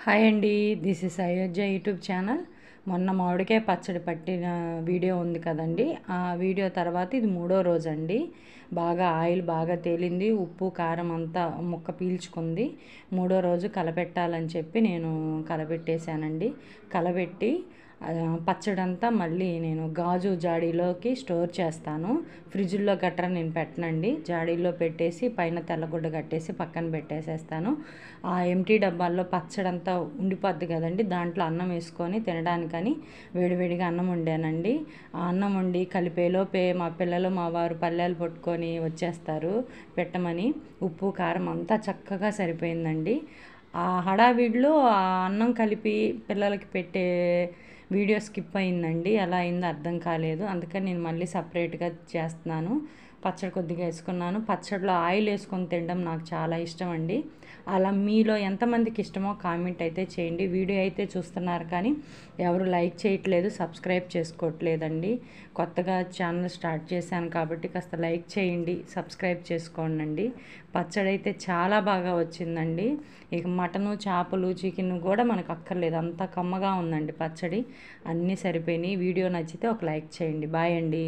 Hi అండి, this is Ayodhya YouTube channel. మొన్న మామిడికాయ పచ్చడి పట్టిన వీడియో ఉంది కదండి, ఆ వీడియో తర్వాత ఇది మూడో రోజు అండి. బాగా ఆయిల్ బాగా తేలింది, ఉప్పు కారం అంతా ముక్క పీల్చుకుంది. మూడో రోజు కలపెట్టాలని చెప్పి నేను కలపెట్టేశానండి. కలబెట్టి పచ్చడంతా మళ్ళీ నేను గాజు జాడీలోకి స్టోర్ చేస్తాను. ఫ్రిడ్జ్లో గట్రా నేను పెట్టనండి. జాడీలో పెట్టేసి పైన తెల్లగుడ్డ కట్టేసి పక్కన పెట్టేసేస్తాను. ఆ ఎంటీ డబ్బాల్లో పచ్చడంతా ఉండిపోద్ది కదండి, దాంట్లో అన్నం వేసుకొని తినడానికని వేడివేడిగా అన్నం వండానండి. ఆ అన్నం వండి కలిపేలోపే మా పిల్లలు మా వారు పల్లెలు పట్టుకొని వచ్చేస్తారు పెట్టమని. ఉప్పు కారం అంతా చక్కగా సరిపోయిందండి. ఆ హడావిడిలో ఆ అన్నం కలిపి పిల్లలకి పెట్టే వీడియో స్కిప్ అయిందండి. ఎలా అయిందో అర్థం కాలేదు, అందుకని నేను మళ్ళీ సపరేట్గా చేస్తున్నాను. పచ్చడి కొద్దిగా వేసుకున్నాను. పచ్చడిలో ఆయిల్ వేసుకొని తినడం నాకు చాలా ఇష్టం అండి. అలా మీలో ఎంతమందికి ఇష్టమో కామెంట్ అయితే చేయండి. వీడియో అయితే చూస్తున్నారు కానీ ఎవరు లైక్ చేయట్లేదు, సబ్స్క్రైబ్ చేసుకోవట్లేదండి. కొత్తగా ఛానల్ స్టార్ట్ చేశాను కాబట్టి కాస్త లైక్ చేయండి, సబ్స్క్రైబ్ చేసుకోండి. పచ్చడి అయితే చాలా బాగా వచ్చిందండి. ఇక మటను, చేపలు, చికెన్ కూడా మనకు అక్కర్లేదు, అంత కమ్మగా ఉందండి పచ్చడి. అన్నీ సరిపోయినాయి. వీడియో నచ్చితే ఒక లైక్ చేయండి. బాయ్ అండి.